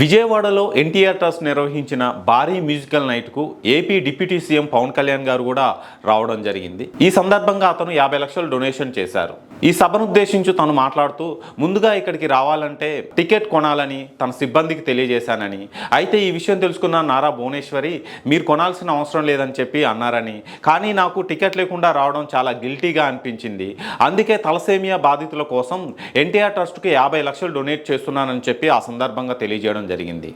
విజయవాడలో ఎన్టీఆర్ ట్రస్ట్ నిర్వహించిన భారీ మ్యూజికల్ నైట్కు AP deputy CM Pawan Kalyan గారు కూడా రావడం జరిగింది. ఈ సందర్భంగా అతను 50 లక్షలు డొనేషన్ చేశారు. ఈ సభను ఉద్దేశించి తను మాట్లాడుతూ ముందుగా ఇక్కడికి రావాలంటే టికెట్ కొనాలని తన సిబ్బందికి తెలియజేశానని, అయితే ఈ విషయం తెలుసుకున్న నారా భువనేశ్వరి మీరు కొనాల్సిన అవసరం లేదని చెప్పి అన్నారని, కానీ నాకు టికెట్ లేకుండా రావడం చాలా గిల్టీగా అనిపించింది, అందుకే తలసేమియా బాధితుల కోసం ఎన్టీఆర్ ట్రస్ట్కి 50 లక్షలు డొనేట్ చేస్తున్నానని చెప్పి ఆ సందర్భంగా తెలియజేయడం జరిగింది.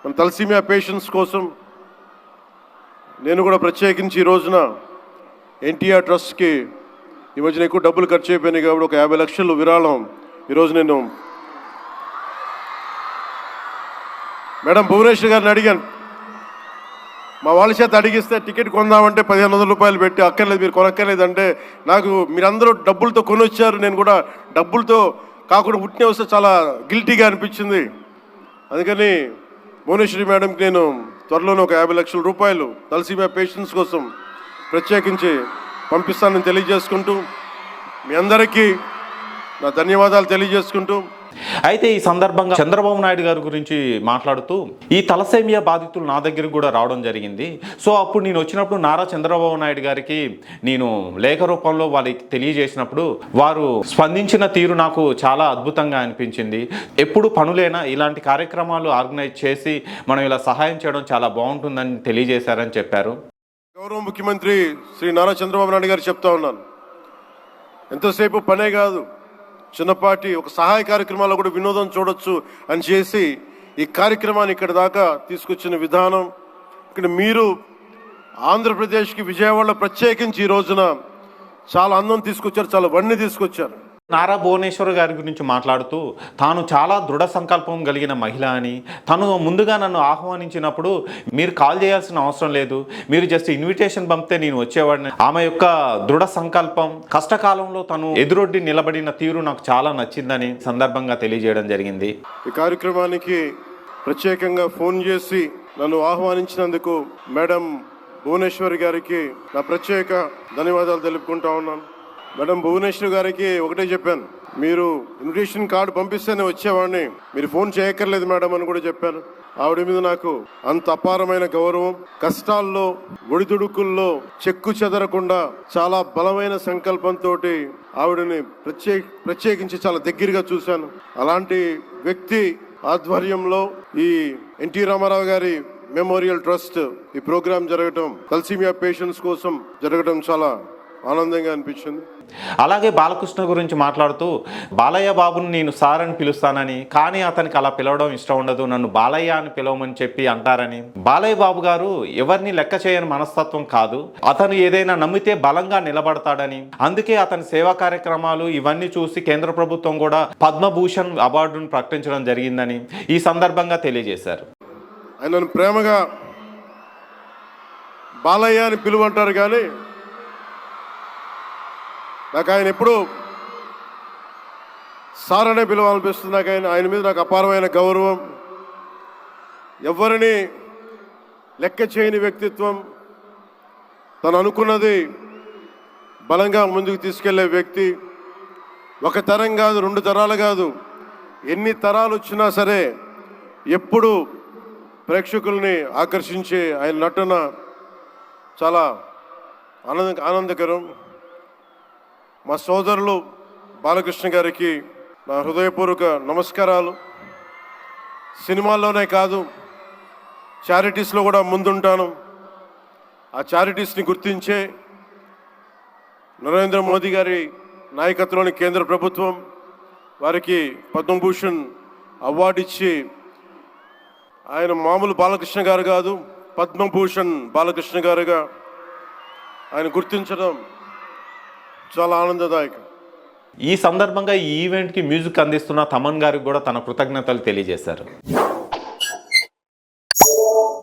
మన తలసేమియా పేషెంట్స్ కోసం నేను కూడా ప్రత్యేకించి ఈ రోజున ఎన్టీఆర్ ట్రస్ట్కి ఈ మధ్యన ఎక్కువ డబ్బులు ఖర్చు అయిపోయినాయి కాబట్టి ఒక 50 లక్షలు విరాళం ఈరోజు నేను మేడం భువనేశ్వర్ గారిని అడిగాను. మా వాళ్ళ చేత అడిగిస్తే టికెట్ కొందామంటే 1500 రూపాయలు పెట్టి అక్కర్లేదు మీరు కొనక్కర్లేదంటే, నాకు మీరందరూ డబ్బులతో కొనొచ్చారు, నేను కూడా డబ్బులతో కాకుండా పుట్టిన వస్తే చాలా గిల్టీగా అనిపించింది. అందుకని భువనేశ్వరి మేడంకి నేను త్వరలోనే ఒక 50 లక్షల రూపాయలు తలసేమియా పేషెంట్స్ కోసం ప్రత్యేకించి పంపిస్తానని తెలియజేసుకుంటూ మీ అందరికీ నా ధన్యవాదాలు తెలియజేసుకుంటూ, అయితే ఈ సందర్భంగా చంద్రబాబు నాయుడు గారి గురించి మాట్లాడుతూ ఈ తలసేమియా బాధితులు నా దగ్గరికి కూడా రావడం జరిగింది. సో అప్పుడు నేను వచ్చినప్పుడు నారా చంద్రబాబు నాయుడు గారికి నేను లేఖ రూపంలో వాళ్ళకి తెలియజేసినప్పుడు వారు స్పందించిన తీరు నాకు చాలా అద్భుతంగా అనిపించింది. ఎప్పుడు పనులైనా ఇలాంటి కార్యక్రమాలు ఆర్గనైజ్ చేసి మనం ఇలా సహాయం చేయడం చాలా బాగుంటుందని తెలియజేశారని చెప్పారు. గౌరవ ముఖ్యమంత్రి శ్రీ నారా చంద్రబాబు నాయుడు గారు చెప్తా ఉన్నాను, ఎంతసేపు పనే కాదు చిన్నపాటి ఒక సహాయ కార్యక్రమాల్లో కూడా వినోదం చూడొచ్చు అని చేసి ఈ కార్యక్రమాన్ని ఇక్కడ దాకా తీసుకొచ్చిన విధానం, ఇక్కడ మీరు ఆంధ్రప్రదేశ్కి విజయవాడలో ప్రత్యేకించి ఈ రోజున చాలా అందం తీసుకొచ్చారు, చాలా వన్నె తీసుకొచ్చారు. నారా భువనేశ్వర్ గారి గురించి మాట్లాడుతూ తాను చాలా దృఢ సంకల్పం కలిగిన మహిళ అని, తను ముందుగా నన్ను ఆహ్వానించినప్పుడు మీరు కాల్ చేయాల్సిన అవసరం లేదు, మీరు జస్ట్ ఇన్విటేషన్ పంపితే నేను వచ్చేవాడిని. ఆమె యొక్క దృఢ సంకల్పం, కష్టకాలంలో తను ఎదురొడ్డి నిలబడిన తీరు నాకు చాలా నచ్చిందని సందర్భంగా తెలియజేయడం జరిగింది. ఈ కార్యక్రమానికి ప్రత్యేకంగా ఫోన్ చేసి నన్ను ఆహ్వానించినందుకు మేడం భువనేశ్వరి గారికి నా ప్రత్యేక ధన్యవాదాలు తెలుపుకుంటా ఉన్నాను. మేడం భువనేశ్వర్ గారికి ఒకటే చెప్పాను, మీరు ఇన్విటేషన్ కార్డు పంపిస్తేనే వచ్చేవాడిని, మీరు ఫోన్ చేయక్కర్లేదు మేడం అని కూడా చెప్పాను. ఆవిడ మీద నాకు అంత అపారమైన గౌరవం, కష్టాల్లో ఒడిదుడుకుల్లో చెక్కు చెదరకుండా చాలా బలమైన సంకల్పంతో ఆవిడని ప్రత్యేకించి చాలా దగ్గరగా చూశాను. అలాంటి వ్యక్తి ఆధ్వర్యంలో ఈ ఎన్టీ రామారావు గారి మెమోరియల్ ట్రస్ట్ ఈ ప్రోగ్రాం జరగటం, తలసేమియా పేషెంట్స్ కోసం జరగటం చాలా ఆనందంగా అనిపించింది. అలాగే బాలకృష్ణ గురించి మాట్లాడుతూ బాలయ్య బాబుని నేను సార్ అని పిలుస్తానని, కానీ అతనికి అలా పిలవడం ఇష్టం ఉండదు, నన్ను బాలయ్య అని పిలవమని చెప్పి అంటారని. బాలయ్య బాబు గారు ఎవరిని లెక్క చేయని మనస్తత్వం కాదు, అతను ఏదైనా నమ్మితే బలంగా నిలబడతాడని, అందుకే అతని సేవా కార్యక్రమాలు ఇవన్నీ చూసి కేంద్ర ప్రభుత్వం కూడా పద్మభూషణ్ అవార్డును ప్రకటించడం జరిగిందని ఈ సందర్భంగా తెలియజేశారు. ఆయనను ప్రేమగా బాలయ్య అని పిలువంటారు, కానీ నాకు ఆయన ఎప్పుడు సార్ అనే పిలవాలనిపిస్తుంది. నాకు ఆయన మీద నాకు అపారమైన గౌరవం, ఎవరిని లెక్క చేయని వ్యక్తిత్వం, తను అనుకున్నది బలంగా ముందుకు తీసుకెళ్లే వ్యక్తి. ఒక తరం కాదు, 2 తరాలు కాదు, ఎన్ని తరాలు వచ్చినా సరే ఎప్పుడు ప్రేక్షకుల్ని ఆకర్షించే ఆయన నటన చాలా ఆనందకరం. మా సోదరులు బాలకృష్ణ గారికి నా హృదయపూర్వక నమస్కారాలు. సినిమాల్లోనే కాదు, చారిటీస్లో కూడా ముందుంటాను. ఆ చారిటీస్ని గుర్తించే నరేంద్ర మోదీ గారి నాయకత్వంలోని కేంద్ర ప్రభుత్వం వారికి పద్మభూషణ్ అవార్డు ఇచ్చి, ఆయన మామూలు బాలకృష్ణ గారు కాదు, పద్మభూషణ్ బాలకృష్ణ గారుగా ఆయన గుర్తించడం చాలా ఆనందదాయకం. ఈ సందర్భంగా ఈ ఈవెంట్కి మ్యూజిక్ అందిస్తున్న తమన్ గారికి కూడా తన కృతజ్ఞతలు తెలియజేశారు.